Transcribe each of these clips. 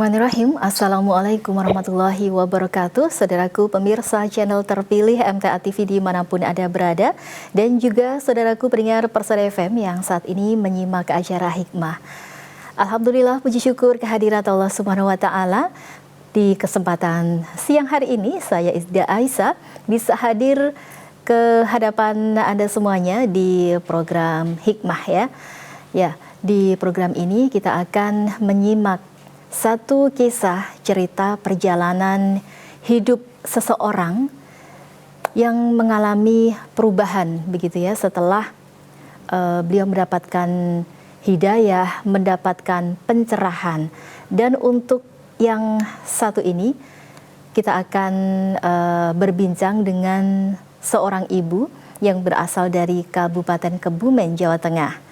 Bismillahirrahmanirrahim. Assalamualaikum warahmatullahi wabarakatuh. Saudaraku pemirsa channel terpilih MTA TV dimanapun Anda berada, dan juga saudaraku pendengar Persada FM yang saat ini menyimak acara Hikmah. Alhamdulillah, puji syukur kehadirat Allah Subhanahu wa Ta'ala. Di kesempatan siang hari ini, saya Izda Aisyah bisa hadir ke hadapan Anda semuanya di program Hikmah ya. Ya, di program ini kita akan menyimak satu kisah cerita perjalanan hidup seseorang yang mengalami perubahan begitu ya setelah beliau mendapatkan hidayah, mendapatkan pencerahan. Dan untuk yang satu ini kita akan berbincang dengan seorang ibu yang berasal dari Kabupaten Kebumen, Jawa Tengah.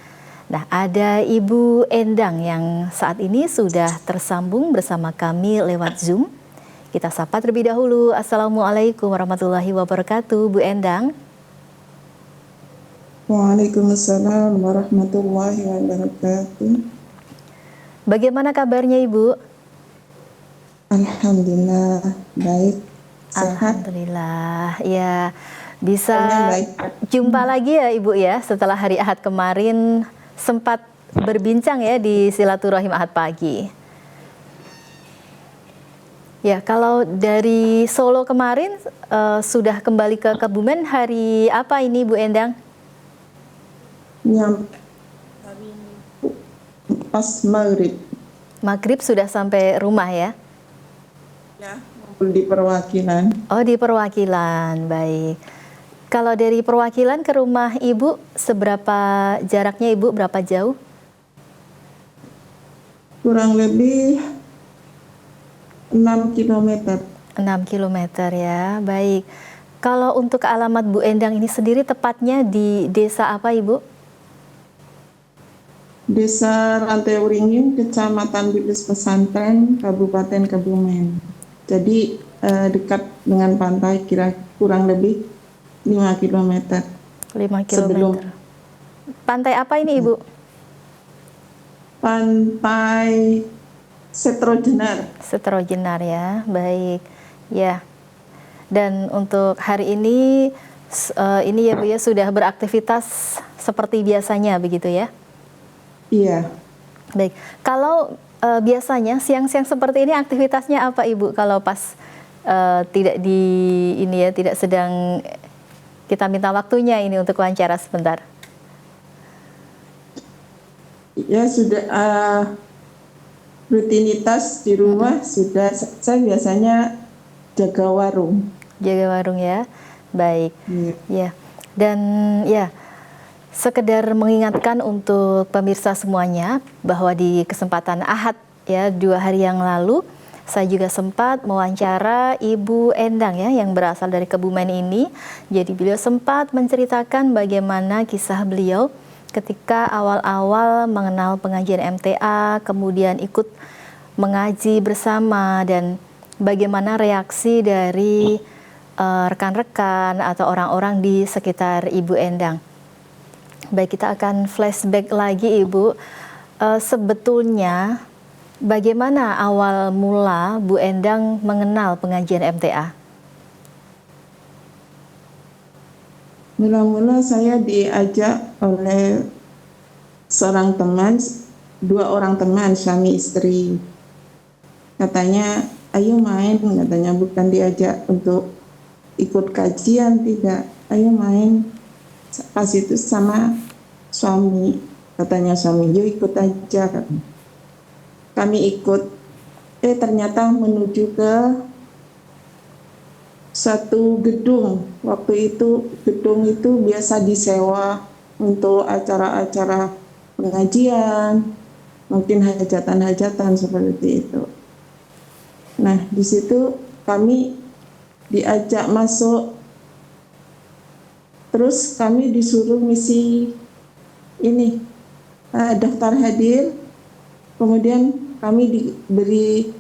Nah, ada Ibu Endang yang saat ini sudah tersambung bersama kami lewat Zoom. Kita sapa terlebih dahulu. Assalamualaikum warahmatullahi wabarakatuh, Bu Endang. Waalaikumsalam warahmatullahi wabarakatuh. Bagaimana kabarnya, Ibu? Alhamdulillah, baik, sehat. Alhamdulillah, ya bisa jumpa lagi ya Ibu ya setelah hari Ahad kemarin sempat berbincang ya di Silaturahim Ahad pagi. Ya, kalau dari Solo kemarin sudah kembali ke Kebumen, hari apa ini Bu Endang? Hari pas maghrib. Maghrib sudah sampai rumah ya? Ya, di perwakilan. Oh, di perwakilan, baik. Kalau dari perwakilan ke rumah Ibu, seberapa jaraknya Ibu, berapa jauh? Kurang lebih 6 km. 6 km ya, baik. Kalau untuk alamat Bu Endang ini sendiri tepatnya di desa apa Ibu? Desa Rantai Uringin, Kecamatan Bibis Pesantren, Kabupaten Kebumen. Jadi dekat dengan pantai, kira kurang lebih 5 km. 5 km. Sebelum pantai apa ini Ibu? Pantai Setrojenar. Setrojenar ya, baik. Ya. Dan untuk hari ini ya Bu ya sudah beraktivitas seperti biasanya begitu ya? Iya. Baik. Kalau biasanya siang-siang seperti ini aktivitasnya apa Ibu kalau pas tidak di ini ya, tidak sedang kita minta waktunya ini untuk wawancara sebentar? Ya sudah rutinitas di rumah sudah, saya biasanya jaga warung. Jaga warung ya, baik. Ya, dan ya sekedar mengingatkan untuk pemirsa semuanya bahwa di kesempatan Ahad ya 2 hari yang lalu saya juga sempat mewawancara Ibu Endang ya yang berasal dari Kebumen ini. Jadi beliau sempat menceritakan bagaimana kisah beliau ketika awal-awal mengenal pengajian MTA, kemudian ikut mengaji bersama, dan bagaimana reaksi dari rekan-rekan atau orang-orang di sekitar Ibu Endang. Baik, kita akan flashback lagi Ibu. Sebetulnya bagaimana awal mula Bu Endang mengenal pengajian MTA? Mula-mula saya diajak oleh seorang teman, 2 orang teman, suami istri. Katanya, ayo main, katanya, bukan diajak untuk ikut kajian, tidak. Ayo main. Pas itu sama suami, katanya suami, yuk ikut aja, katanya. Kami ikut, ternyata menuju ke satu gedung. Waktu itu gedung itu biasa disewa untuk acara-acara pengajian, mungkin hajatan-hajatan seperti itu. Nah, di situ kami diajak masuk, terus kami disuruh ngisi ini daftar hadir, kemudian kami diberi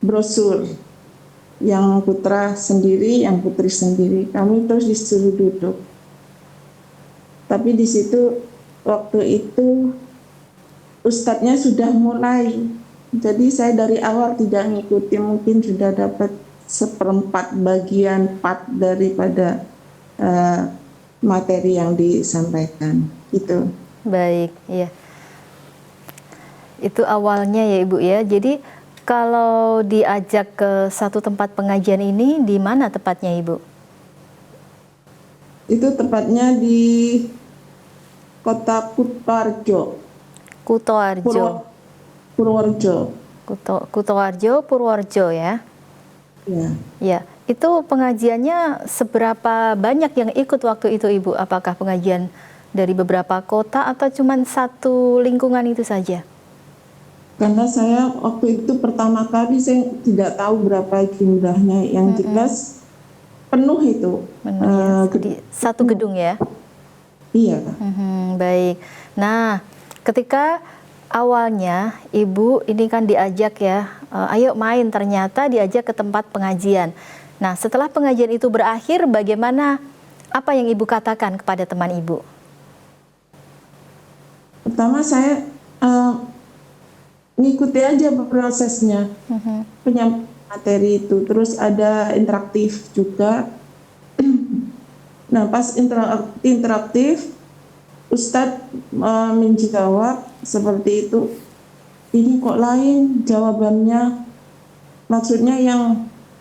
brosur, yang putra sendiri, yang putri sendiri. Kami terus disuruh duduk. Tapi di situ waktu itu ustadznya sudah mulai Jadi saya dari awal tidak ngikuti, mungkin sudah dapat seperempat bagian part daripada eh, materi yang disampaikan. Gitu. Baik, ya. Itu awalnya ya Ibu ya. Jadi kalau diajak ke satu tempat pengajian ini, di mana tepatnya Ibu? Itu tepatnya di kota Kutoarjo, Kutoarjo. Purworejo. Kutoarjo, Purworejo ya. Ya. Ya, itu pengajiannya seberapa banyak yang ikut waktu itu Ibu? Apakah pengajian dari beberapa kota atau cuma satu lingkungan itu saja? Karena saya waktu itu pertama kali saya tidak tahu berapa jumlahnya, yang jelas penuh itu. Ya, di satu gedung ya? Iya. Baik. Nah, ketika awalnya Ibu ini kan diajak ya, ayo main, ternyata diajak ke tempat pengajian. Nah, setelah pengajian itu berakhir, bagaimana, apa yang Ibu katakan kepada teman Ibu? Pertama saya ngikuti aja prosesnya, penyampaian materi itu. Terus ada interaktif juga. Nah, pas interaktif, Ustadz menjawab seperti itu. Ini kok lain jawabannya? Maksudnya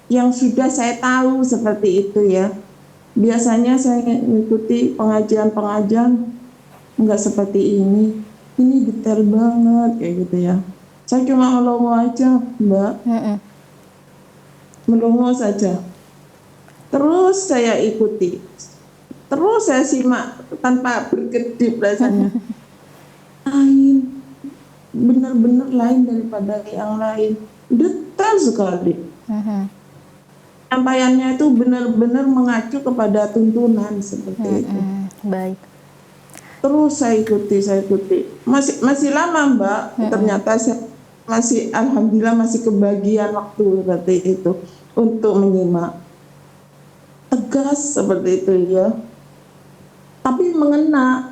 yang sudah saya tahu seperti itu ya. Biasanya saya mengikuti pengajian-pengajian nggak seperti ini. Ini detail banget kayak gitu ya. Saya cuma melongo aja, Mbak. Melongo saja. Terus saya ikuti. Terus saya simak tanpa berkedip rasanya. Lain, benar-benar lain daripada yang lain. Detail sekali. Sampaiannya itu benar-benar mengacu kepada tuntunan seperti itu. Baik. Terus saya ikuti. Masih lama Mbak. Ternyata saya masih, alhamdulillah masih kebagian waktu seperti itu untuk menyimak. Tegas seperti itu ya. Tapi mengena.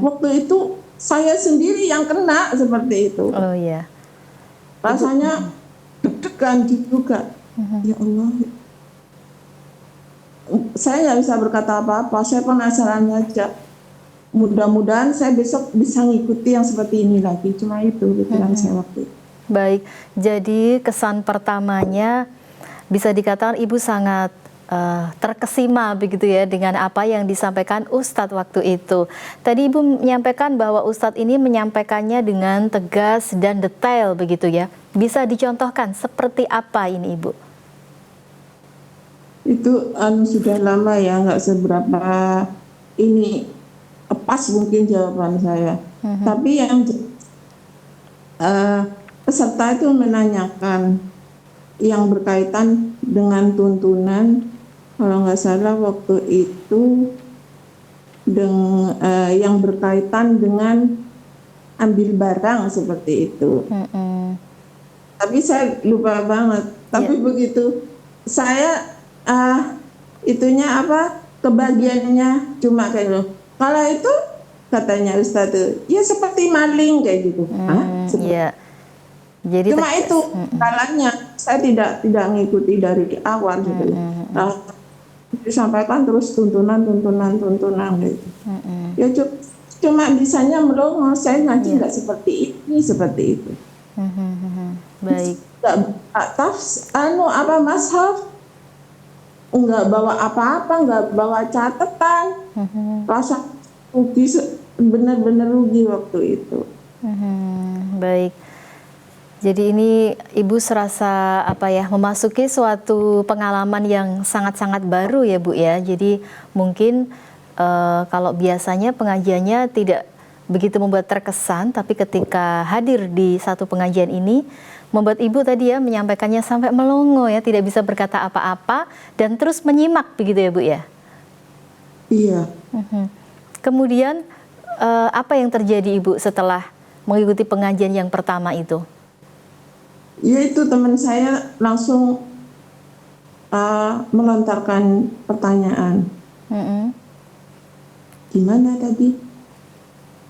Waktu itu saya sendiri yang kena seperti itu. Oh iya. Rasanya deg-degan juga. Ya Allah. Saya nggak bisa berkata apa-apa. Saya penasaran aja. Mudah-mudahan saya besok bisa ngikuti yang seperti ini lagi. Cuma itu pikiran saya waktu itu. Baik. Jadi kesan pertamanya bisa dikatakan Ibu sangat terkesima begitu ya dengan apa yang disampaikan Ustadz waktu itu. Tadi Ibu menyampaikan bahwa Ustadz ini menyampaikannya dengan tegas dan detail begitu ya. Bisa dicontohkan seperti apa ini Ibu? Itu sudah lama ya, nggak seberapa ini pas mungkin jawaban saya. Tapi yang peserta itu menanyakan yang berkaitan dengan tuntunan. Kalau nggak salah waktu itu yang berkaitan dengan ambil barang seperti itu. Tapi saya lupa banget. Tapi begitu saya itunya apa, kebagiannya cuma kayak loh. Kalau itu katanya Ustadz ya seperti maling kayak gitu. Iya. Jadi cuma itu kalanya saya tidak mengikuti dari awal gitu. Disampaikan terus tuntunan gitu. Ya cuma bisanya melongo, saya ngaji nggak seperti itu. Baik. Nggak mashaf, nggak bawa apa-apa, nggak bawa catatan. Rasa rugi, benar-benar rugi waktu itu. Baik. Jadi ini Ibu serasa memasuki suatu pengalaman yang sangat-sangat baru ya Bu ya. Jadi mungkin kalau biasanya pengajiannya tidak begitu membuat terkesan, tapi ketika hadir di satu pengajian ini membuat Ibu tadi ya menyampaikannya sampai melongo ya, tidak bisa berkata apa-apa dan terus menyimak begitu ya Bu ya. Iya. Kemudian apa yang terjadi Ibu setelah mengikuti pengajian yang pertama itu? Ya itu teman saya langsung melontarkan pertanyaan. Gimana tadi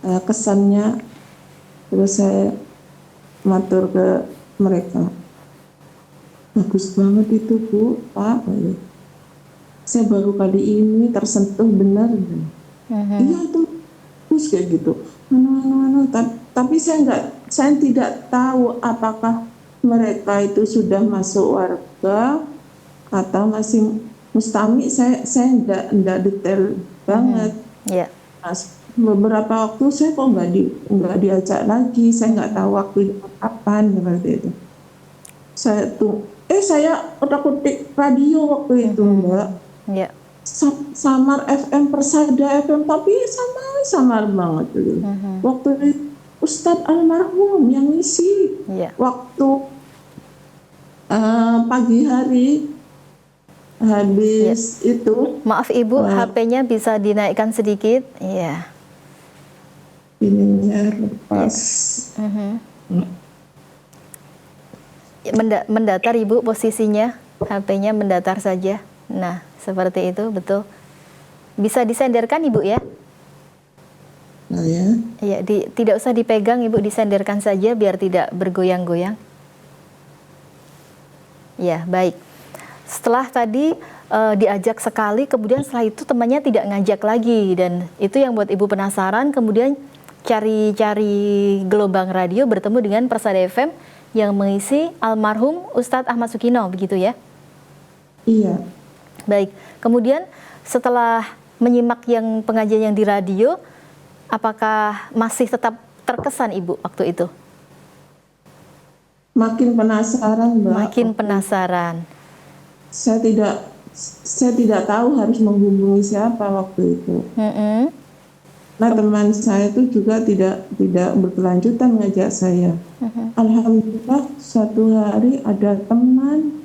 kesannya? Terus saya matur ke mereka, bagus banget itu Bu, Pak. Saya baru kali ini tersentuh benar. Iya itu bagus kayak gitu. Tapi saya tidak tahu apakah mereka itu sudah masuk warga atau masih mustami. Saya enggak detail banget. Ya. Nah, beberapa waktu saya kok nggak diajak lagi. Saya nggak tahu waktu itu kapan seperti itu. Saya utak-utik radio waktu itu, Mbak. Ya. Samar FM, Persada FM, tapi samar banget dulu. Waktu itu Ustadz almarhum yang ngisi. Waktu pagi hari habis itu. Maaf Ibu, HP-nya bisa dinaikkan sedikit. Iya. Ininya lepas. Mendatar Ibu posisinya, HP-nya mendatar saja. Nah, seperti itu, betul. Bisa disenderkan Ibu ya? Nah ya. Iya, tidak usah dipegang Ibu, disenderkan saja biar tidak bergoyang-goyang. Ya, baik. Setelah tadi diajak sekali, kemudian setelah itu temannya tidak ngajak lagi, dan itu yang buat Ibu penasaran. Kemudian cari-cari gelombang radio, bertemu dengan Persada FM yang mengisi almarhum Ustadz Ahmad Sukino, begitu ya? Iya. Baik. Kemudian setelah menyimak yang pengajian yang di radio, apakah masih tetap terkesan Ibu waktu itu? Makin penasaran, Mbak. Makin penasaran. Saya tidak tahu harus menghubungi siapa waktu itu. Nah, teman saya itu juga tidak berkelanjutan ngajak saya. Alhamdulillah suatu hari ada teman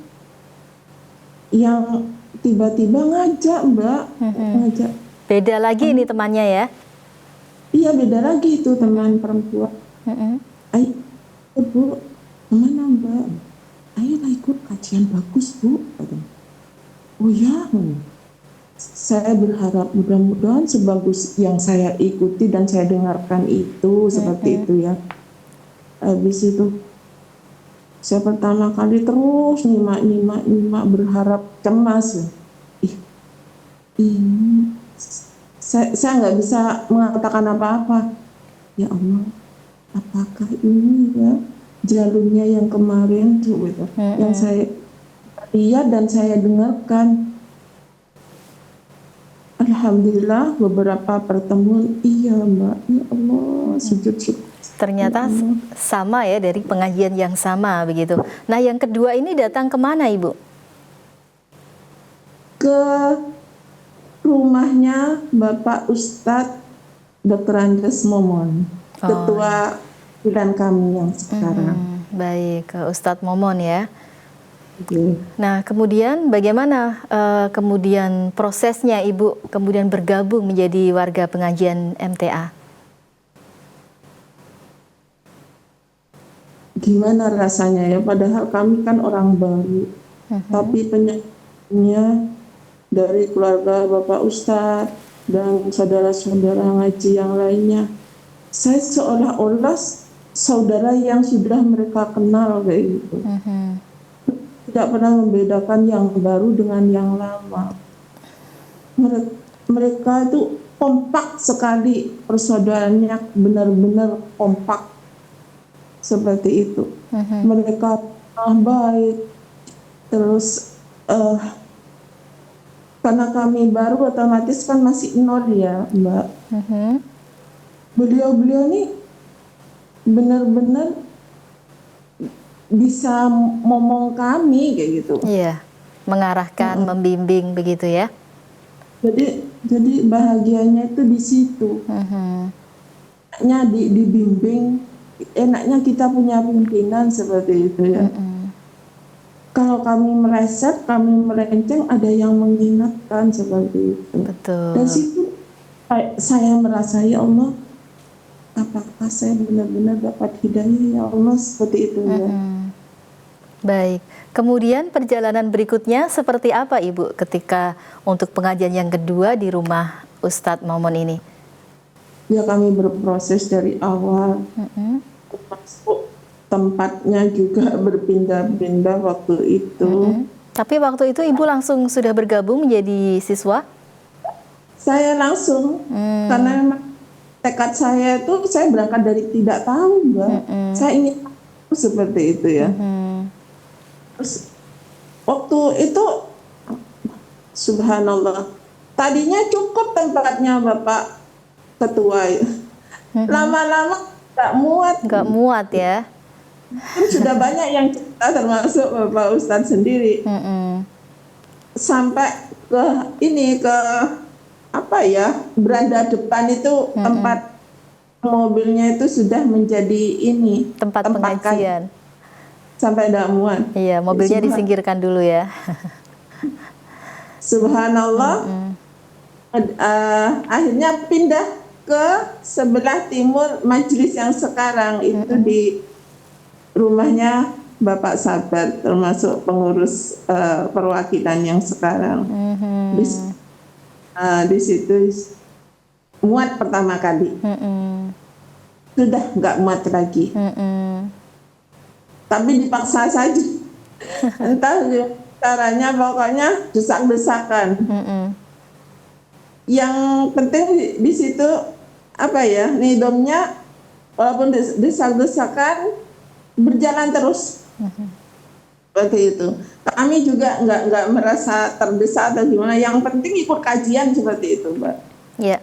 yang tiba-tiba ngajak, Mbak. Ngajak. Beda lagi ini temannya ya? Iya, beda lagi itu teman perempuan. Ayo Bu, kemana Mbak? Ayolah ikut kajian bagus Bu. Oh ya, saya berharap mudah-mudahan sebagus yang saya ikuti dan saya dengarkan itu seperti itu ya. Habis itu saya pertama kali terus nyimak berharap cemas. Ini saya nggak bisa mengatakan apa-apa. Ya Allah, apakah ini ya jalurnya yang kemarin tuh gitu, yang saya lihat dan saya dengarkan. Alhamdulillah beberapa pertemuan, iya Mbak, ya Allah, sujud syukur. Ternyata sama ya, dari pengajian yang sama begitu. Nah, yang kedua ini datang kemana Ibu? Ke rumahnya Bapak Ustadz Dr. Andes Momon, ketua pilihan kami yang sekarang. Baik, Ustadz Momon ya. Nah, kemudian bagaimana kemudian prosesnya Ibu kemudian bergabung menjadi warga pengajian MTA? Gimana rasanya ya, padahal kami kan orang baru, tapi penyakitnya dari keluarga Bapak Ustadz dan saudara-saudara ngaji yang lainnya, saya seolah-olah saudara yang sudah mereka kenal kayak gitu. Tidak pernah membedakan yang baru dengan yang lama. Mereka itu kompak sekali, persaudaraannya benar-benar kompak seperti itu. Mereka baik. Terus karena kami baru, otomatis kan masih nol ya Mbak. Beliau-beliau nih benar-benar bisa ngomong kami kayak gitu. Iya, mengarahkan, membimbing begitu ya. Jadi bahagianya itu di situ. Enaknya dibimbing, enaknya kita punya pimpinan seperti itu ya. Kalau kami meleset, kami melenceng, ada yang mengingatkan seperti itu. Betul. Dan situ saya merasa, ya Allah, apakah saya benar-benar dapat hidayah ya Allah, seperti itu ya. Baik, kemudian perjalanan berikutnya seperti apa Ibu ketika untuk pengajian yang kedua di rumah Ustadz Momon ini? Ya, kami berproses dari awal, masuk tempatnya juga berpindah-pindah waktu itu. Tapi waktu itu Ibu langsung sudah bergabung menjadi siswa? Saya langsung, karena memang tekad saya itu, saya berangkat dari tidak tahu, Mbak. Saya ingin tahu seperti itu ya. Terus waktu itu, subhanallah, tadinya cukup tempatnya Bapak Ketua. Lama-lama nggak muat. Nggak muat ya? Kan sudah banyak yang cerita, termasuk Bapak Ustadz sendiri. Sampai ke apa ya, beranda depan itu tempat mobilnya itu sudah menjadi tempat pengajian. Sampai tidak muat. Iya, mobilnya disingkirkan dulu ya. Subhanallah. Akhirnya pindah ke sebelah timur majelis yang sekarang itu di rumahnya Bapak Sabar, termasuk pengurus perwakilan yang sekarang. Di situ muat pertama kali. Sudah nggak muat lagi. Tapi dipaksa saja. Entah caranya, pokoknya desak-desakan. Yang penting di situ apa ya, nidomnya walaupun desak-desakan berjalan terus. Seperti itu. Kami juga nggak merasa terdesak atau gimana. Yang penting ikut kajian seperti itu, Mbak. Ya.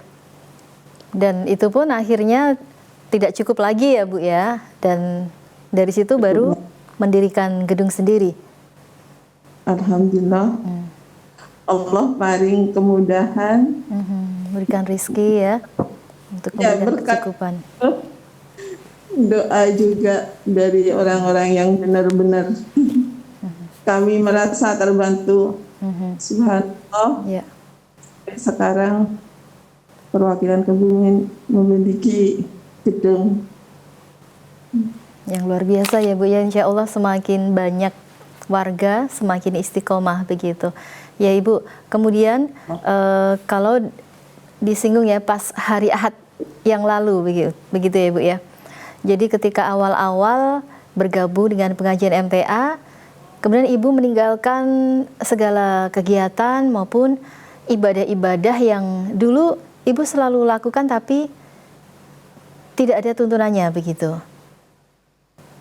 Dan itu pun akhirnya tidak cukup lagi ya, Bu ya. Dan dari situ baru mendirikan gedung sendiri. Alhamdulillah. Allah paling kemudahan. Berikan rezeki ya untuk memberikan kecukupan. Doa juga dari orang-orang yang benar-benar kami merasa terbantu. Subhanallah. Ya. Sekarang perwakilan Kebumen memiliki gedung yang luar biasa ya Bu ya. Insya Allah semakin banyak warga semakin istiqomah begitu ya Ibu. Kemudian kalau disinggung ya pas hari Ahad yang lalu begitu ya Bu ya. Jadi ketika awal-awal bergabung dengan pengajian MTA, kemudian Ibu meninggalkan segala kegiatan maupun ibadah-ibadah yang dulu Ibu selalu lakukan tapi tidak ada tuntunannya begitu.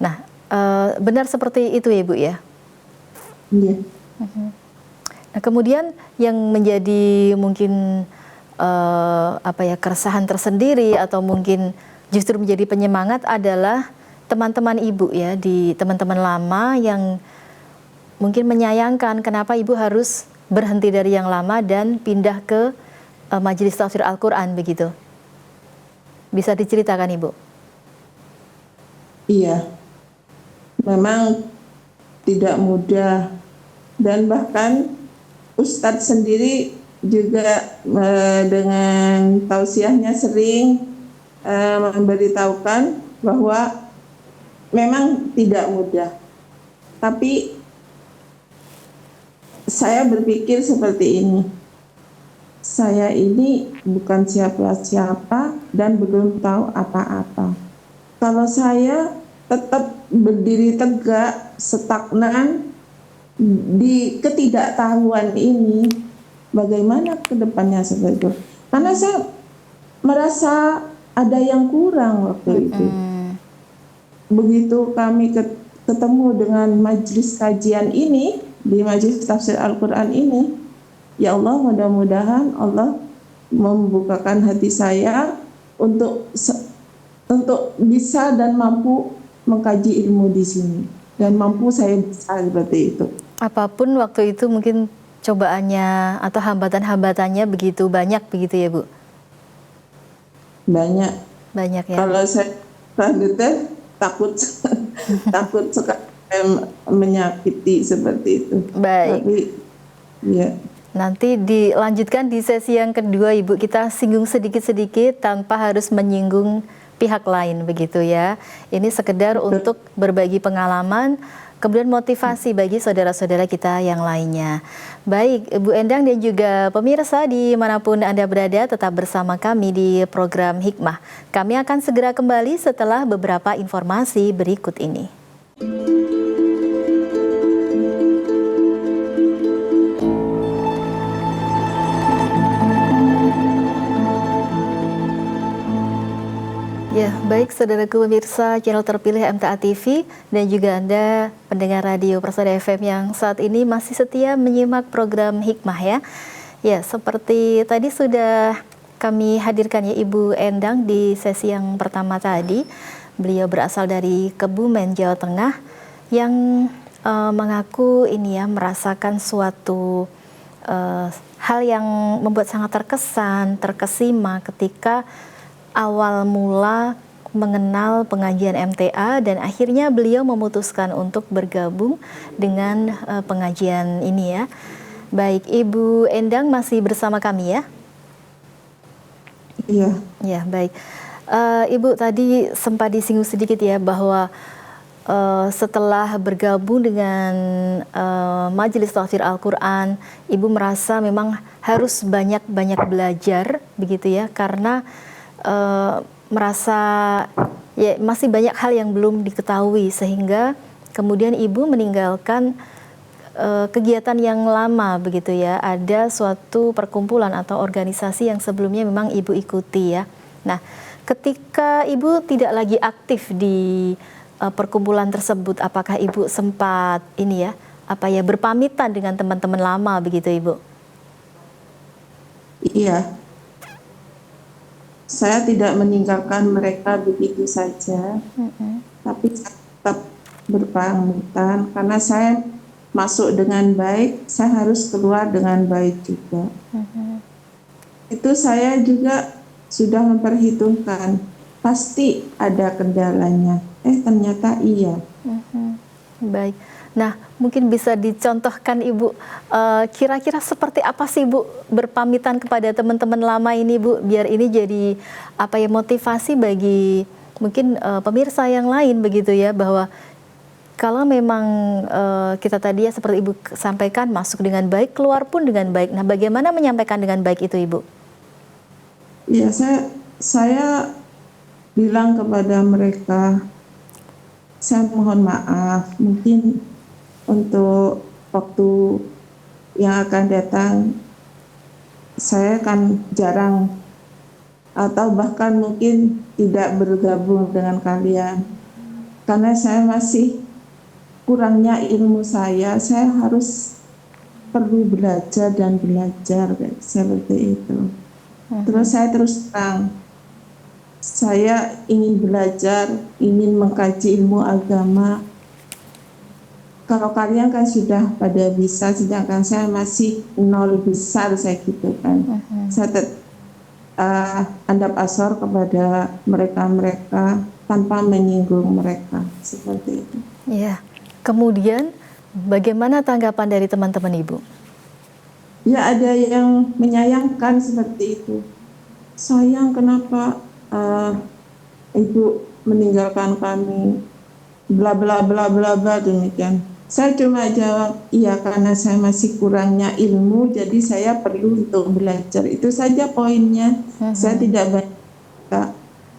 Nah, benar seperti itu ya Bu ya? Iya. Nah, kemudian yang menjadi mungkin keresahan tersendiri atau mungkin justru menjadi penyemangat adalah teman-teman Ibu ya, di teman-teman lama yang mungkin menyayangkan kenapa Ibu harus berhenti dari yang lama dan pindah ke majelis tafsir Al-Quran begitu. Bisa diceritakan Ibu? Iya, memang tidak mudah dan bahkan Ustadz sendiri juga dengan tausiahnya sering memberitahukan bahwa memang tidak mudah. Tapi saya berpikir seperti ini. Saya ini bukan siapa-siapa dan belum tahu apa-apa. Kalau saya tetap berdiri tegak, stagnan di ketidaktahuan ini, bagaimana ke depannya seperti itu? Karena saya merasa ada yang kurang waktu itu. Begitu kami ketemu dengan majelis kajian ini, di majelis tafsir Al-Quran ini, ya Allah, mudah-mudahan Allah membukakan hati saya untuk bisa dan mampu mengkaji ilmu di sini. Dan mampu saya bisa seperti itu. Apapun waktu itu mungkin cobaannya atau hambatan-hambatannya begitu banyak begitu ya Bu? Banyak ya. Kalau saya takut sekali menyakiti seperti itu. Baik. Tapi, ya. Nanti dilanjutkan di sesi yang kedua Ibu, kita singgung sedikit-sedikit tanpa harus menyinggung pihak lain begitu ya. Ini sekedar untuk berbagi pengalaman. kemudian motivasi bagi saudara-saudara kita yang lainnya. Baik, Ibu Endang dan juga pemirsa dimanapun Anda berada, tetap bersama kami di program Hikmah. Kami akan segera kembali setelah beberapa informasi berikut ini. Ya, baik saudaraku pemirsa channel terpilih MTA TV dan juga Anda pendengar radio Persada FM yang saat ini masih setia menyimak program Hikmah ya. Ya, seperti tadi sudah kami hadirkan ya Ibu Endang di sesi yang pertama tadi. Beliau berasal dari Kebumen, Jawa Tengah yang mengaku ini ya merasakan suatu hal yang membuat sangat terkesan, terkesima ketika awal mula mengenal pengajian MTA dan akhirnya beliau memutuskan untuk bergabung dengan pengajian ini ya. Baik, Ibu Endang masih bersama kami ya? Iya. Ya, baik. Ibu tadi sempat disinggung sedikit ya bahwa setelah bergabung dengan Majelis Tafsir Al-Quran, Ibu merasa memang harus banyak-banyak belajar begitu ya, karena merasa ya masih banyak hal yang belum diketahui sehingga kemudian Ibu meninggalkan kegiatan yang lama begitu ya. Ada suatu perkumpulan atau organisasi yang sebelumnya memang Ibu ikuti ya. Nah, ketika Ibu tidak lagi aktif di perkumpulan tersebut, apakah Ibu sempat ini ya, apa ya, berpamitan dengan teman-teman lama begitu Ibu? Iya. Saya tidak meninggalkan mereka begitu saja, tapi saya tetap berpamitan karena saya masuk dengan baik, saya harus keluar dengan baik juga. Itu saya juga sudah memperhitungkan, pasti ada kendalanya. Ternyata iya. Baik. Nah, mungkin bisa dicontohkan Ibu, kira-kira seperti apa sih Bu berpamitan kepada teman-teman lama ini Bu, biar ini jadi apa ya, motivasi bagi mungkin pemirsa yang lain begitu ya, bahwa kalau memang kita tadi ya seperti Ibu sampaikan masuk dengan baik, keluar pun dengan baik. Nah, bagaimana menyampaikan dengan baik itu Ibu? Iya, saya bilang kepada mereka, saya mohon maaf, mungkin untuk waktu yang akan datang saya akan jarang atau bahkan mungkin tidak bergabung dengan kalian karena saya masih kurangnya ilmu, saya harus perlu belajar dan belajar seperti itu. Terus saya terus terang, saya ingin belajar, ingin mengkaji ilmu agama. Kalau kalian kan sudah pada bisa, sedangkan saya masih nol besar, saya gitu kan. Saya andap asor kepada mereka-mereka tanpa menyinggung mereka, seperti itu. Iya. Kemudian bagaimana tanggapan dari teman-teman Ibu? Ya, ada yang menyayangkan seperti itu. Sayang kenapa Ibu meninggalkan kami, bla bla bla bla bla, demikian. Saya cuma jawab, iya karena saya masih kurangnya ilmu, jadi saya perlu untuk belajar. Itu saja poinnya. Saya tidak banyak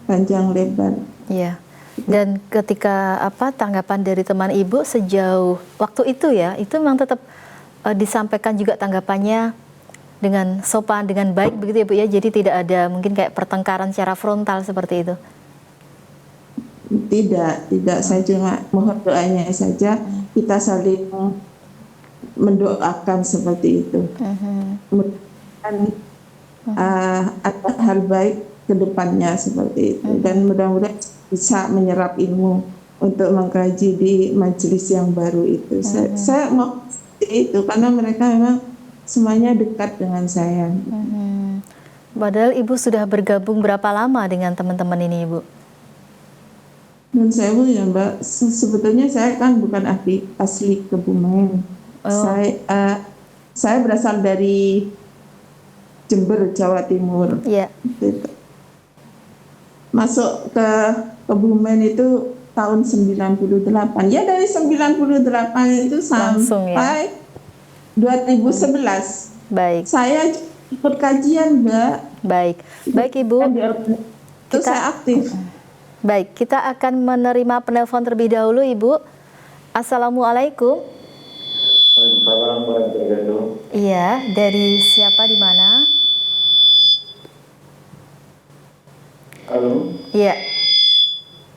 panjang lebar. Iya. Dan ketika tanggapan dari teman Ibu sejauh waktu itu ya, itu memang tetap disampaikan juga tanggapannya dengan sopan, dengan baik begitu ya Bu ya. Jadi tidak ada mungkin kayak pertengkaran secara frontal seperti itu. Tidak, saya cuma mohon doanya saja, kita saling mendoakan seperti itu. Mudah-mudahan ada hal baik ke depannya seperti itu, dan mudah-mudahan bisa menyerap ilmu untuk mengkaji di majelis yang baru itu. Saya mau itu karena mereka memang semuanya dekat dengan saya. Padahal Ibu sudah bergabung berapa lama dengan teman-teman ini Ibu? Dan saya ya Mbak, sebetulnya saya kan bukan asli Kebumen. Saya berasal dari Jember, Jawa Timur. Yeah. Masuk ke Kebumen itu tahun 98. Ya dari 98 itu Langsung ya. sampai 2011. Baik, Saya ikut kajian, Mbak. baik. Baik Ibu, Itu saya aktif. baik, kita akan menerima penelpon terlebih dahulu Ibu. Assalamualaikum. Waalaikumsalam warahmatullahi wabarakatuh. Iya, dari siapa di mana? Halo, Iya.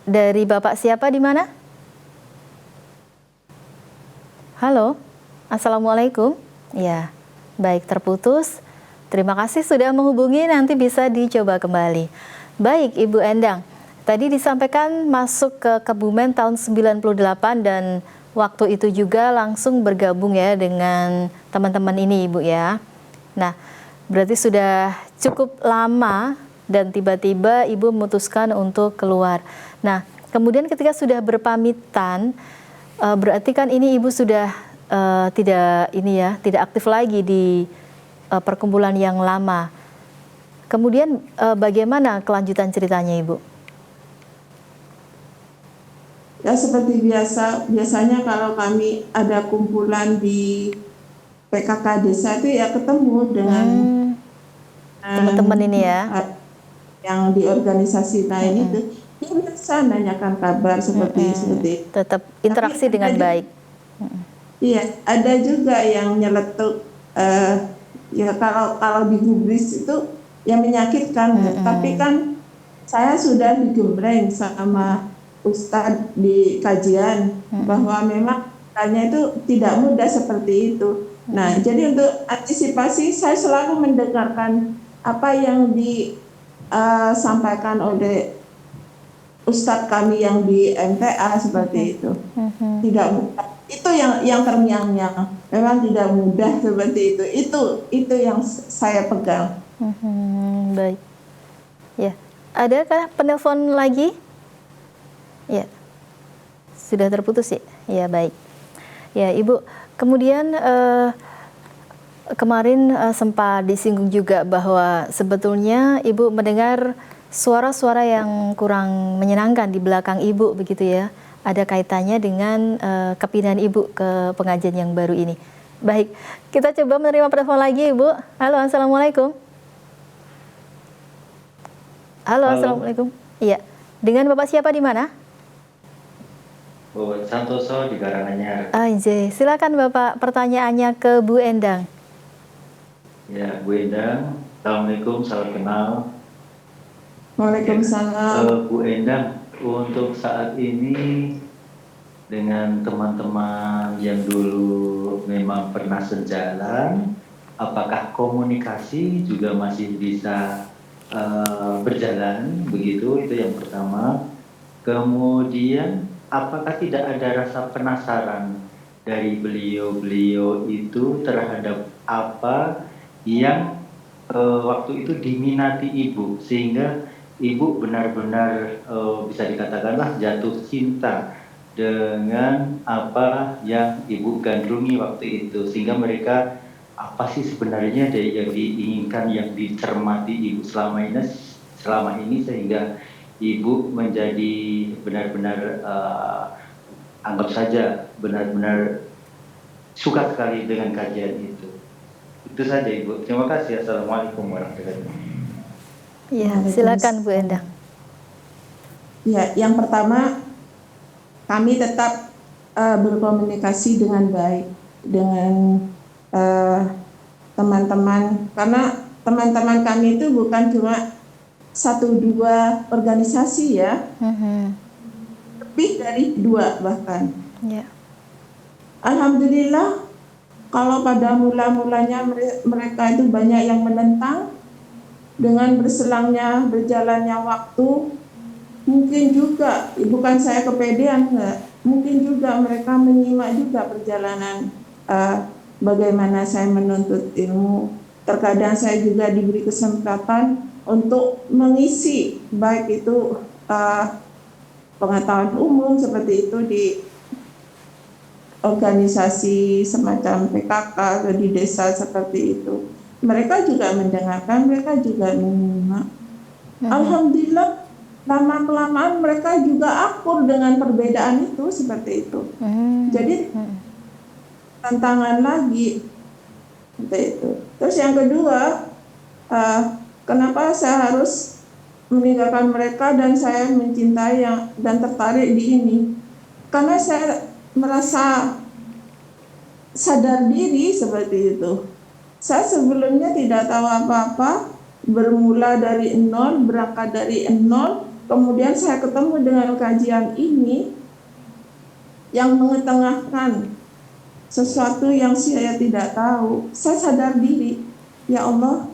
Dari Bapak siapa di mana? Halo. Assalamualaikum. Iya. Baik, terputus. Terima kasih sudah menghubungi, nanti bisa dicoba kembali. Baik, Ibu Endang. Tadi disampaikan masuk ke Kebumen tahun 98 dan waktu itu juga langsung bergabung ya dengan teman-teman ini Ibu ya. Nah, berarti sudah cukup lama dan tiba-tiba Ibu memutuskan untuk keluar. Nah, kemudian ketika sudah berpamitan, berarti kan ini Ibu sudah tidak aktif lagi di perkumpulan yang lama. Kemudian bagaimana kelanjutan ceritanya Ibu? Ya seperti biasanya kalau kami ada kumpulan di PKK desa itu ya ketemu dengan teman-teman ini ya, yang di organisasi lain itu, ya biasa nanyakan kabar seperti tetap interaksi dengan baik. Iya, ada juga yang nyeletuk, ya kalau digubris itu yang menyakitkan, tapi kan saya sudah digembleng sama Ustadz di kajian bahwa memang tanya itu tidak mudah seperti itu. Nah, jadi untuk antisipasi saya selalu mendengarkan apa yang disampaikan oleh Ustadz kami yang di MTA seperti itu. Tidak mudah. Itu yang terngiang-ngiang. Memang tidak mudah seperti itu. Itu yang saya pegang. Baik. Ya, adakah penelpon lagi? Ya, sudah terputus ya. Ya baik. Ya Ibu, kemudian kemarin sempat disinggung juga bahwa sebetulnya Ibu mendengar suara-suara yang kurang menyenangkan di belakang Ibu begitu ya. Ada kaitannya dengan kepindahan Ibu ke pengajian yang baru ini. Baik, kita coba menerima penelpon lagi Ibu. Halo, Assalamualaikum. Halo. Assalamualaikum. Iya, dengan Bapak siapa di mana? Bapak Santoso di Karanganyar. Silakan Bapak pertanyaannya ke Bu Endang. Ya, Bu Endang. Assalamualaikum, salam kenal. Waalaikumsalam. Bu Endang, untuk saat ini dengan teman-teman yang dulu memang pernah sejalan, apakah komunikasi juga masih bisa berjalan begitu? Itu yang pertama. Kemudian apakah tidak ada rasa penasaran dari beliau-beliau itu terhadap apa yang waktu itu diminati Ibu, sehingga Ibu benar-benar bisa dikatakanlah jatuh cinta dengan apa yang Ibu gandrungi waktu itu, sehingga mereka apa sih sebenarnya dari yang diinginkan, yang dicermati Ibu selama ini sehingga Ibu menjadi benar-benar anggap saja benar-benar suka sekali dengan kajian itu. Itu saja Ibu. Terima kasih. Assalamualaikum warahmatullahi wabarakatuh. Ya, silakan Bu Endang. Ya, yang pertama kami tetap berkomunikasi dengan baik dengan teman-teman, karena teman-teman kami itu bukan cuma 1-2 organisasi ya, lebih dari 2 bahkan. Ya. Alhamdulillah, kalau pada mula-mulanya mereka itu banyak yang menentang, dengan berjalannya waktu, mungkin juga, bukan saya kepedean, enggak, mungkin juga mereka menyimak juga perjalanan bagaimana saya menuntut ilmu. Terkadang saya juga diberi kesempatan untuk mengisi baik itu pengetahuan umum seperti itu di organisasi semacam PKK atau di desa seperti itu. Mereka juga mendengarkan, mereka juga menyimak. Alhamdulillah lama-kelamaan mereka juga akur dengan perbedaan itu, seperti itu. Jadi tantangan lagi, seperti itu. Terus yang kedua, kenapa saya harus meninggalkan mereka dan saya mencintai dan tertarik di ini? Karena saya merasa sadar diri seperti itu. Saya sebelumnya tidak tahu apa-apa, bermula dari nol, berangkat dari nol, kemudian saya ketemu dengan kajian ini yang mengetengahkan sesuatu yang saya tidak tahu. Saya sadar diri, ya Allah,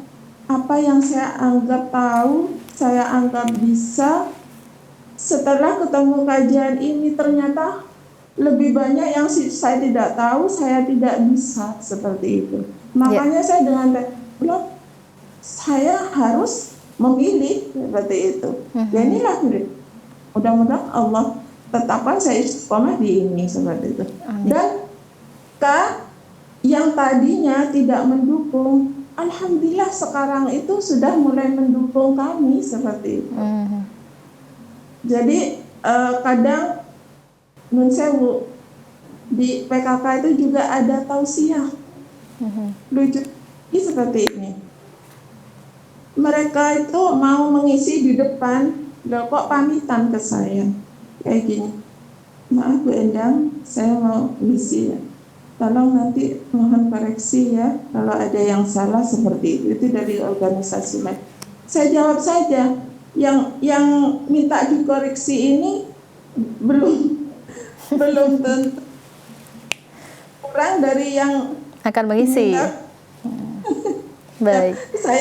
apa yang saya anggap tahu, saya anggap bisa, setelah ketemu kajian ini ternyata lebih banyak yang saya tidak tahu, saya tidak bisa, seperti itu. Makanya saya dengan saya harus memilih seperti itu. Dan inilah mudah-mudahan Allah tetapkan saya istiqomah di ini, seperti itu. Dan yang tadinya tidak mendukung, alhamdulillah sekarang itu sudah mulai mendukung kami, seperti itu. Jadi kadang Nun sewu, di PKK itu juga ada tausiah. Lucu seperti ini. Mereka itu mau mengisi di depan, loh kok pamitan ke saya kayak gini. Maaf Bu Endang, saya mau ngisi ya. Tolong nanti mohon koreksi ya kalau ada yang salah seperti itu. Itu dari organisasi lain. Saya jawab saja, yang minta dikoreksi ini belum tentu kurang dari yang akan mengisi. Baik. Saya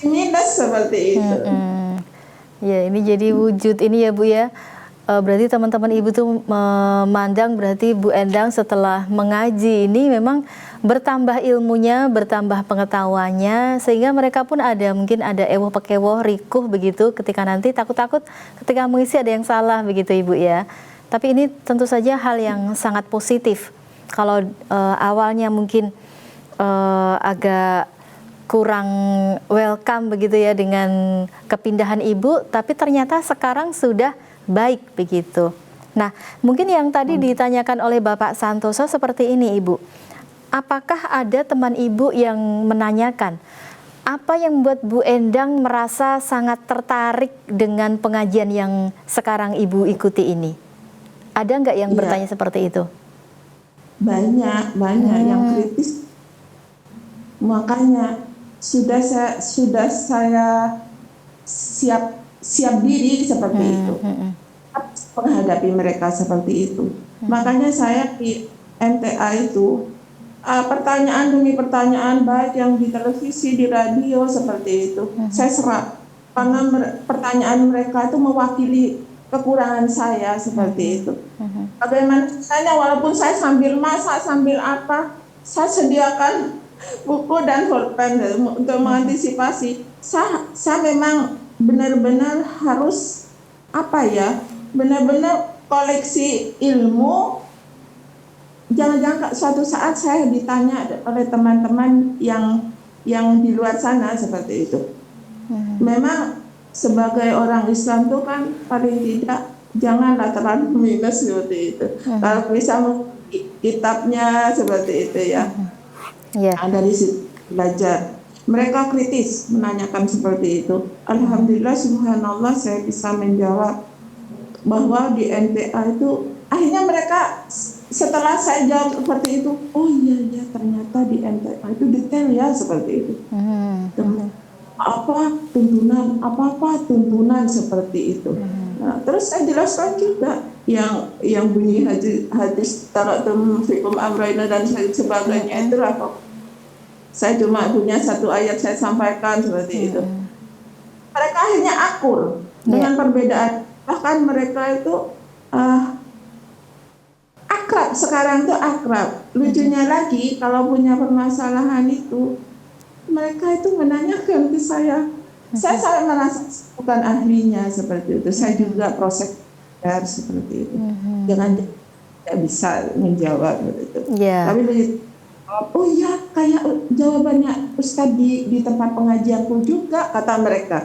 minus seperti itu. Ya, ini jadi wujud ini ya Bu ya. Berarti teman-teman Ibu tuh memandang berarti Bu Endang setelah mengaji ini memang bertambah ilmunya, bertambah pengetahuannya, sehingga mereka pun mungkin ada ewoh pekewoh, rikuh begitu ketika nanti takut-takut ketika mengisi ada yang salah begitu Ibu ya. Tapi ini tentu saja hal yang sangat positif. Kalau awalnya mungkin agak kurang welcome begitu ya dengan kepindahan Ibu, tapi ternyata sekarang sudah baik begitu. Nah, mungkin yang tadi ditanyakan oleh Bapak Santoso seperti ini Ibu. Apakah ada teman Ibu yang menanyakan apa yang membuat Bu Endang merasa sangat tertarik dengan pengajian yang sekarang Ibu ikuti ini? Ada nggak yang bertanya seperti itu? Banyak yang kritis. Makanya sudah saya siap diri seperti itu. Menghadapi mereka seperti itu. Makanya saya di MTA itu pertanyaan demi pertanyaan baik yang di televisi, di radio seperti itu. Saya serap karena pertanyaan mereka itu mewakili kekurangan saya seperti itu. Bagaimana caranya walaupun saya sambil masak, sambil apa, saya sediakan buku dan pulpen untuk mengantisipasi. Saya memang benar-benar harus benar-benar koleksi ilmu. Jangan-jangan suatu saat saya ditanya oleh teman-teman yang di luar sana seperti itu. Memang sebagai orang Islam itu kan paling tidak janganlah terlalu minus seperti itu. Kalau bisa kitabnya seperti itu ya. Dari situ belajar. Mereka kritis menanyakan seperti itu. Alhamdulillah, subhanallah, saya bisa menjawab bahwa di NPA itu akhirnya mereka setelah saya jawab seperti itu, oh iya ternyata di NPA itu detail ya seperti itu. Apa tuntunan seperti itu. Nah, terus saya jelaskan juga yang bunyi hadis taraktum fikum amrayna dan sebagainya itu apa. Saya cuma punya satu ayat saya sampaikan seperti itu. Mereka akhirnya akur dengan perbedaan. Bahkan mereka itu akrab, sekarang itu akrab. Lucunya lagi kalau punya permasalahan itu mereka itu menanyakan ke saya. Saya sangat merasa bukan ahlinya seperti itu. Saya juga proses seperti itu. Jangan tidak bisa menjawab begitu. Tapi begitu Oh iya, kayak jawabannya Ustadz di tempat pengajianku juga, kata mereka.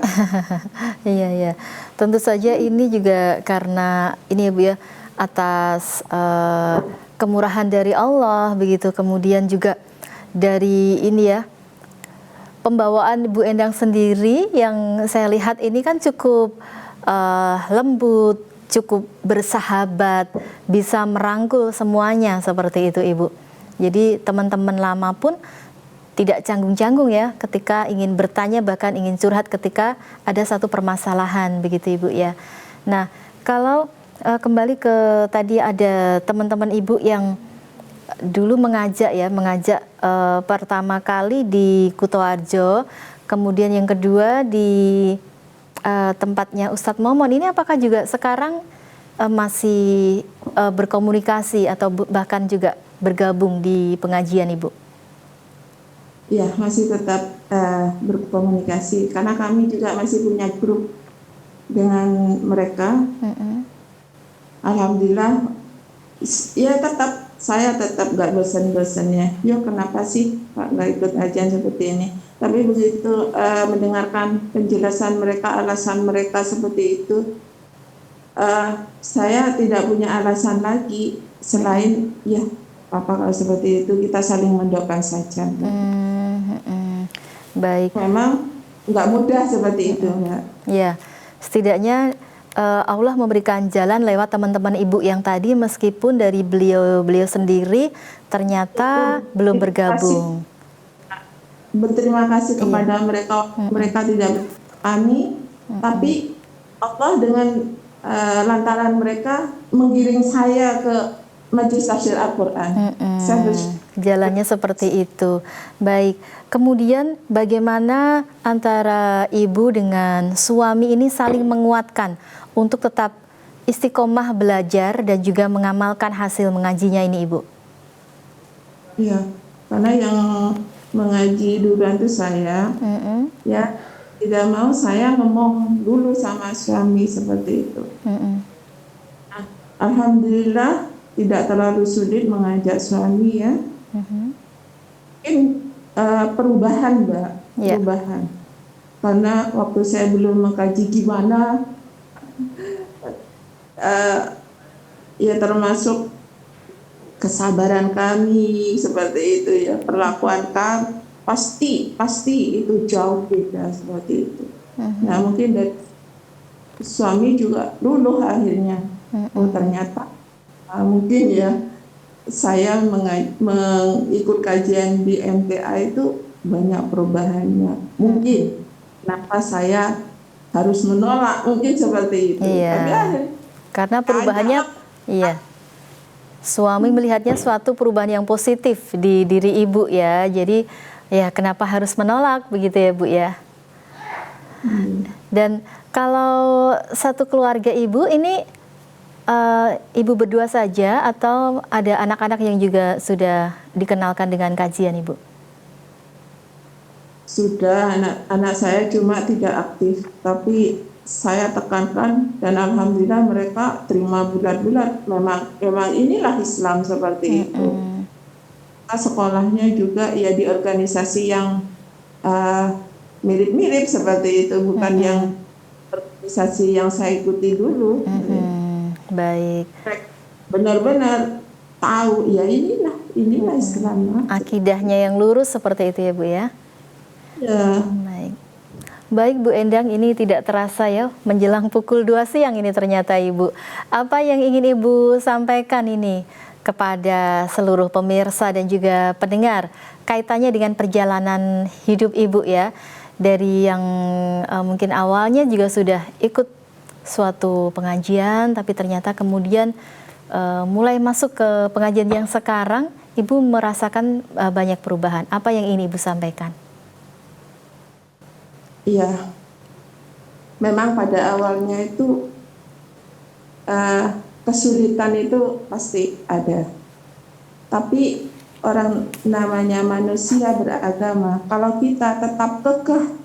Iya, iya. Tentu saja ini juga karena ini ya Bu ya, atas kemurahan dari Allah begitu, kemudian juga dari ini ya, pembawaan Bu Endang sendiri yang saya lihat ini kan cukup lembut, cukup bersahabat, bisa merangkul semuanya seperti itu Ibu. Jadi teman-teman lama pun tidak canggung-canggung ya ketika ingin bertanya, bahkan ingin curhat ketika ada satu permasalahan begitu Ibu ya. Nah, kalau kembali ke tadi ada teman-teman Ibu yang dulu mengajak pertama kali di Kutoarjo, kemudian yang kedua di tempatnya Ustadz Momon. Ini apakah juga sekarang masih berkomunikasi atau bahkan juga bergabung di pengajian Ibu? Ya, masih tetap berkomunikasi karena kami juga masih punya grup dengan mereka. Alhamdulillah, ya saya tetap gak bosan-bosannya. Yo, kenapa sih Pak gak ikut kajian seperti ini? Tapi begitu mendengarkan penjelasan mereka, alasan mereka seperti itu, saya tidak punya alasan lagi selain ya apa kalau seperti itu kita saling mendoakan saja. Baik. Memang nggak mudah seperti itu ya. Ya, setidaknya Allah memberikan jalan lewat teman-teman Ibu yang tadi, meskipun dari beliau sendiri ternyata belum bergabung. Berterima kasih kepada mereka tidak kami, tapi Allah dengan lantaran mereka menggiring saya ke Majelis Tafsir Al-Quran. Jalannya seperti itu. Baik, kemudian bagaimana antara ibu dengan suami ini saling menguatkan untuk tetap istiqomah belajar dan juga mengamalkan hasil mengajinya ini Ibu? Iya, karena yang mengaji duluan itu saya, ya tidak mau saya ngomong dulu sama suami seperti itu. Alhamdulillah tidak terlalu sulit mengajak suami ya. Mungkin perubahan Mbak, perubahan. Karena waktu saya belum mengkaji gimana, ya termasuk kesabaran kami seperti itu ya, perlakuan kami pasti itu jauh beda seperti itu. Nah mungkin dari suami juga luluh akhirnya, oh ternyata mungkin ya saya mengikut kajian di MTA itu banyak perubahannya. Mungkin kenapa saya harus menolak, mungkin seperti itu. Iya. Tapi karena perubahannya, iya. Suami melihatnya suatu perubahan yang positif di diri ibu ya. Jadi ya kenapa harus menolak begitu ya Bu ya. Dan kalau satu keluarga ibu ini ibu berdua saja atau ada anak-anak yang juga sudah dikenalkan dengan kajian Ibu? Sudah, anak saya cuma tidak aktif, tapi saya tekankan dan alhamdulillah mereka terima bulat-bulat. Memang inilah Islam seperti itu. Sekolahnya juga ya di organisasi yang mirip-mirip seperti itu, bukan yang organisasi yang saya ikuti dulu. Baik. Benar-benar tahu ya inilah Islam. Akidahnya yang lurus seperti itu ya Bu ya. Ya. Baik Bu Endang, ini tidak terasa ya menjelang pukul 2 siang ini ternyata Ibu. Apa yang ingin Ibu sampaikan ini kepada seluruh pemirsa dan juga pendengar kaitannya dengan perjalanan hidup Ibu ya, dari yang mungkin awalnya juga sudah ikut suatu pengajian tapi ternyata kemudian mulai masuk ke pengajian yang sekarang Ibu merasakan banyak perubahan. Apa yang ingin Ibu sampaikan? Iya, memang pada awalnya itu kesulitan itu pasti ada. Tapi orang namanya manusia beragama, kalau kita tetap kekeh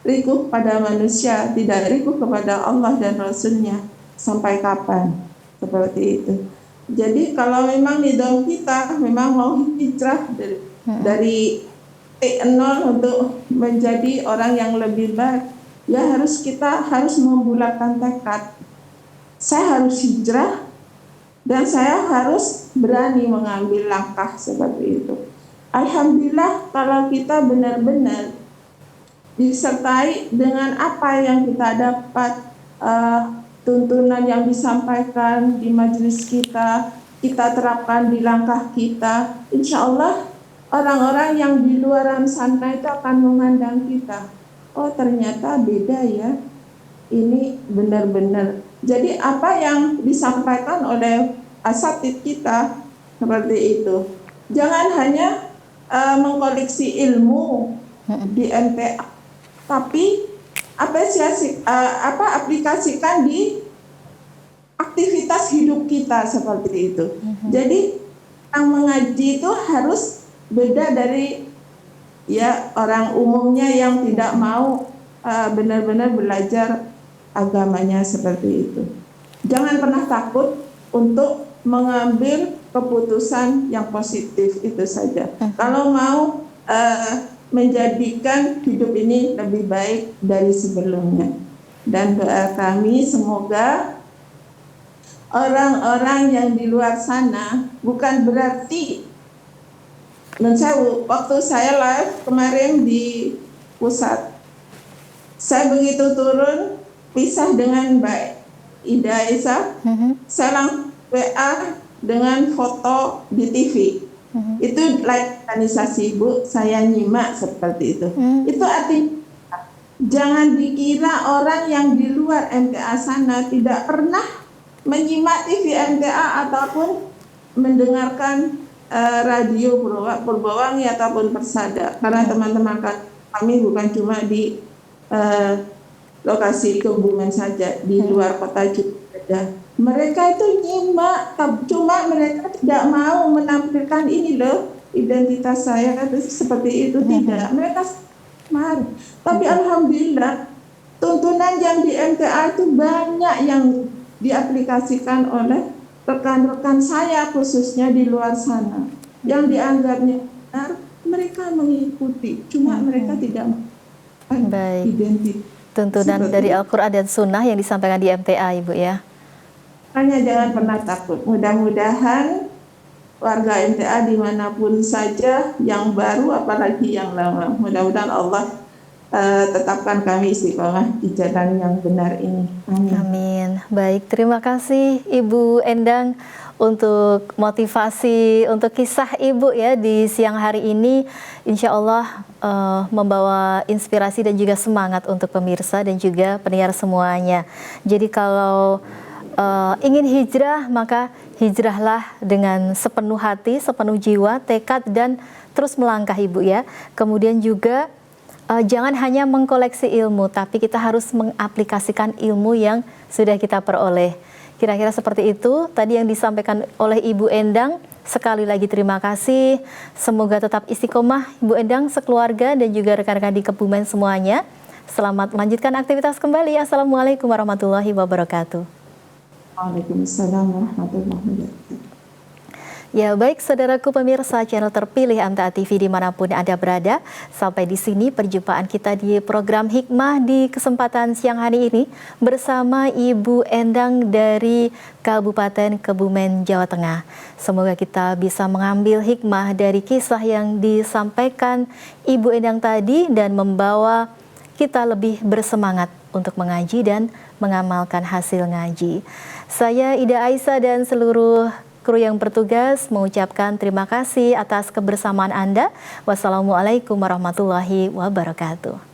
rikuh pada manusia, tidak rikuh kepada Allah dan Rasulnya, sampai kapan? Seperti itu. Jadi kalau memang nidam kita memang mau hijrah dari nol untuk menjadi orang yang lebih baik, ya kita harus membulatkan tekad. Saya harus hijrah dan saya harus berani mengambil langkah seperti itu. Alhamdulillah kalau kita benar-benar disertai dengan apa yang kita dapat, tuntunan yang disampaikan di majelis kita terapkan di langkah kita, insya Allah orang-orang yang di luaran sana itu akan memandang kita, oh ternyata beda ya, ini benar-benar. Jadi apa yang disampaikan oleh asatidz kita seperti itu. Jangan hanya mengkoleksi ilmu di MTA, tapi aplikasikan di aktivitas hidup kita seperti itu. Jadi yang mengaji itu harus beda dari ya orang umumnya yang tidak mau benar-benar belajar agamanya seperti itu. Jangan pernah takut untuk mengambil keputusan yang positif, itu saja. Kalau mau menjadikan hidup ini lebih baik dari sebelumnya. Dan doa kami semoga orang-orang yang di luar sana, bukan berarti, waktu saya live kemarin di pusat, saya begitu turun pisah dengan Mbak Ida Esa, saya langsung WA dengan foto di TV. Itu live organisasi Bu, saya nyimak seperti itu. Itu artinya jangan dikira orang yang di luar MTA sana tidak pernah menyimak TV MTA ataupun mendengarkan radio Purbawangi ataupun Persada. Karena teman-teman kami bukan cuma di lokasi Kebumen saja, di luar kota juga ada. Mereka itu nyimak, cuma mereka tidak mau menampilkan ini loh, identitas saya seperti itu, tidak. Mereka marah. Tapi alhamdulillah tuntunan yang di MTA itu banyak yang diaplikasikan oleh rekan-rekan saya, khususnya di luar sana, yang dianggapnya benar, mereka mengikuti, cuma mereka tidak identitas. Tuntunan dari Al-Quran dan Sunnah yang disampaikan di MTA, Ibu ya. Hanya jangan pernah takut. Mudah-mudahan warga MTA dimanapun saja, yang baru apalagi yang lama, mudah-mudahan Allah tetapkan kami istiqomah di jalan yang benar ini. Amin. Amin. Baik, terima kasih Ibu Endang untuk motivasi, untuk kisah Ibu ya di siang hari ini. Insya Allah membawa inspirasi dan juga semangat untuk pemirsa dan juga pendengar semuanya. Jadi kalau ingin hijrah, maka hijrahlah dengan sepenuh hati, sepenuh jiwa, tekad, dan terus melangkah Ibu ya. Kemudian juga jangan hanya mengkoleksi ilmu, tapi kita harus mengaplikasikan ilmu yang sudah kita peroleh. Kira-kira seperti itu tadi yang disampaikan oleh Ibu Endang. Sekali lagi terima kasih. Semoga tetap istiqomah Ibu Endang, sekeluarga, dan juga rekan-rekan di Kebumen semuanya. Selamat melanjutkan aktivitas kembali. Assalamualaikum warahmatullahi wabarakatuh. Waalaikumsalam warahmatullahi wabarakatuh. Ya baik saudaraku pemirsa channel terpilih MTA TV dimanapun Anda berada. Sampai di sini perjumpaan kita di program Hikmah di kesempatan siang hari ini bersama Ibu Endang dari Kabupaten Kebumen, Jawa Tengah. Semoga kita bisa mengambil hikmah dari kisah yang disampaikan Ibu Endang tadi dan membawa kita lebih bersemangat untuk mengaji dan mengamalkan hasil ngaji. Saya Ida Aisyah dan seluruh kru yang bertugas mengucapkan terima kasih atas kebersamaan Anda. Wassalamualaikum warahmatullahi wabarakatuh.